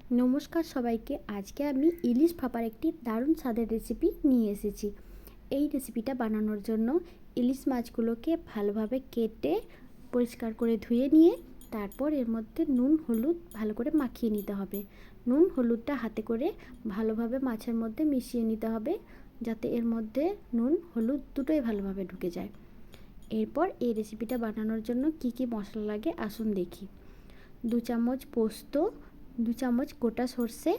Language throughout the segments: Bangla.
নমস্কার সবাইকে। আজকে আমি ইলিশ ভাপার একটি দারুণ স্বাদের রেসিপি নিয়ে এসেছি। এই রেসিপিটা বানানোর জন্য ইলিশ মাছগুলোকে ভালোভাবে কেটে পরিষ্কার করে ধুয়ে নিয়ে তারপর এর মধ্যে নুন হলুদ ভালো করে মাখিয়ে নিতে হবে। নুন হলুদটা হাতে করে ভালোভাবে মাছের মধ্যে মিশিয়ে নিতে হবে, যাতে এর মধ্যে নুন হলুদ দুটোই ভালোভাবে ঢুকে যায়। এরপর এই রেসিপিটা বানানোর জন্য কি কি মশলা লাগে আসুন দেখি। 2 চামচ পোস্ত, 2 চামচ গোটা সর্ষে,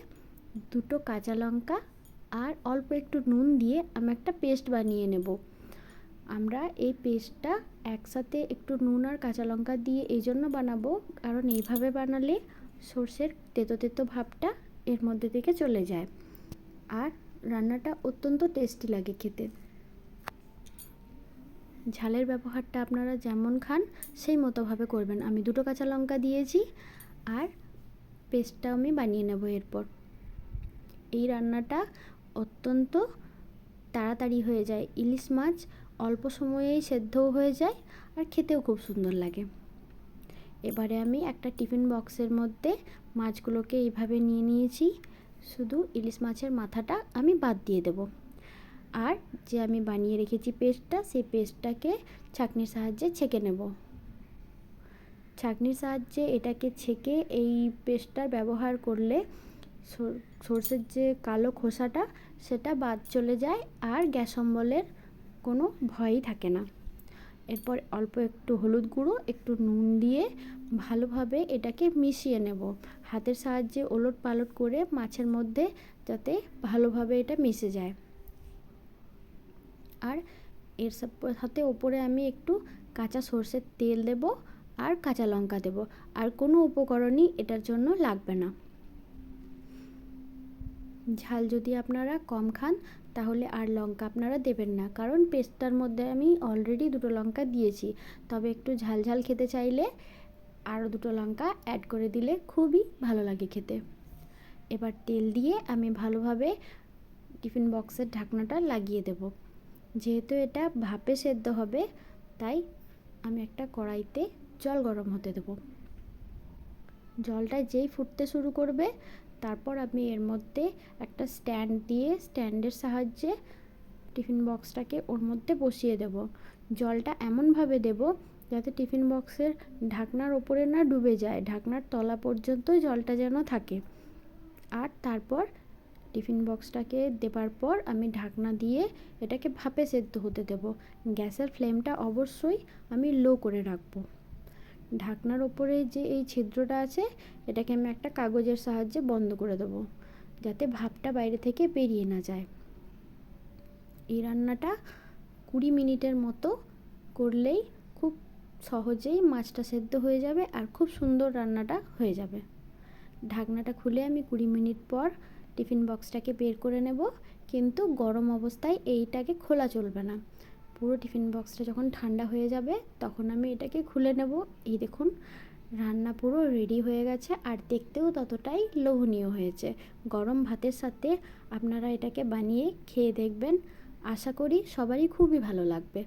2টো কাঁচা লঙ্কা আর অল্প একটু নুন দিয়ে আমি একটা পেস্ট বানিয়ে নেব। আমরা এই পেস্টটা একসাথে একটু নুন আর কাঁচা লঙ্কা দিয়ে এই জন্য বানাবো, কারণ এইভাবে বানালে সর্ষের তেতো তেতো ভাবটা এর মধ্যে থেকে চলে যায় আর রান্নাটা অত্যন্ত টেস্টি লাগে খেতে। ঝালের ব্যবহারটা আপনারা যেমন খান সেই মতোভাবে করবেন। আমি 2টো কাঁচা লঙ্কা দিয়েছি আর পেস্টটা আমি বানিয়ে নেব। এরপর এই রান্নাটা অত্যন্ত তাড়াতাড়ি হয়ে যায়। ইলিশ মাছ অল্প সময়েই সেদ্ধও হয়ে যায় আর খেতেও খুব সুন্দর লাগে। এবারে আমি একটা টিফিন বক্সের মধ্যে মাছগুলোকে এইভাবে নিয়ে নিয়েছি। শুধু ইলিশ মাছের মাথাটা আমি বাদ দিয়ে দেব। আর যে আমি বানিয়ে রেখেছি পেস্টটা, সেই পেস্টটাকে ছাঁকনির সাহায্যে ছেঁকে নেব। ছাঁকনির সাহায্যে এটাকে ছেঁকে এই পেস্টটার ব্যবহার করলে সর্ষের যে কালো খোসাটা সেটা বাদ চলে যায় আর গ্যাস অম্বলের কোনো ভয়ই থাকে না। এরপর অল্প একটু হলুদ গুঁড়ো, একটু নুন দিয়ে ভালোভাবে এটাকে মিশিয়ে নেব। হাতের সাহায্যে ওলট পালট করে মাছের মধ্যে যাতে ভালোভাবে এটা মিশে যায়। আর এর সাথে ওপরে আমি একটু কাঁচা সর্ষের তেল দেব আর কাঁচা লঙ্কা দেব। আর কোনো উপকরণই এটার জন্য লাগবে না। ঝাল যদি আপনারা কম খান তাহলে আর লঙ্কা আপনারা দেবেন না, কারণ পেস্টটার মধ্যে আমি অলরেডি 2টো লঙ্কা দিয়েছি। তবে একটু ঝাল ঝাল খেতে চাইলে আরও 2টো লঙ্কা অ্যাড করে দিলে খুবই ভালো লাগে খেতে। এবার তেল দিয়ে আমি ভালোভাবে টিফিন বক্সের ঢাকনাটা লাগিয়ে দেব। যেহেতু এটা ভাপে সেদ্ধ হবে তাই আমি একটা কড়াইতে জল গরম হতে দেব। জলটা যেই ফুটতে শুরু করবে তারপর আমি এর মধ্যে একটা স্ট্যান্ড দিয়ে স্ট্যান্ডের সাহায্যে টিফিন বক্সটাকে ওর মধ্যে বসিয়ে দেব। জলটা এমনভাবে দেব যাতে টিফিন বক্সের ঢাকনার ওপরে না ডুবে যায়, ঢাকনার তলা পর্যন্ত জলটা যেন থাকে। আর তারপর টিফিন বক্সটাকে দেবার পর আমি ঢাকনা দিয়ে এটাকে ভাপে সেদ্ধ হতে দেব। গ্যাসের ফ্লেমটা অবশ্যই আমি লো করে রাখবো। ঢাকনার ওপরে যে এই ছিদ্রটা আছে এটাকে আমি একটা কাগজের সাহায্যে বন্ধ করে দেবো, যাতে ভাপটা বাইরে থেকে বেরিয়ে না যায়। এই রান্নাটা 20 মিনিটের মতো করলেই খুব সহজেই মাছটা সেদ্ধ হয়ে যাবে আর খুব সুন্দর রান্নাটা হয়ে যাবে। ঢাকনাটা খুলে আমি 20 মিনিট পর টিফিন বক্সটাকে বের করে নেব, কিন্তু গরম অবস্থায় এইটাকে খোলা চলবে না। পুরো টিফিন বক্সটা যখন ঠান্ডা হয়ে যাবে তখন আমি এটাকে খুলে নেব। এই দেখুন, রান্না পুরো রেডি হয়ে গেছে আর দেখতেও ততটাই লোভনীয় হয়েছে। গরম ভাতের সাথে আপনারা এটাকে বানিয়ে খেয়ে দেখবেন, আশা করি সবারই খুবই ভালো লাগবে।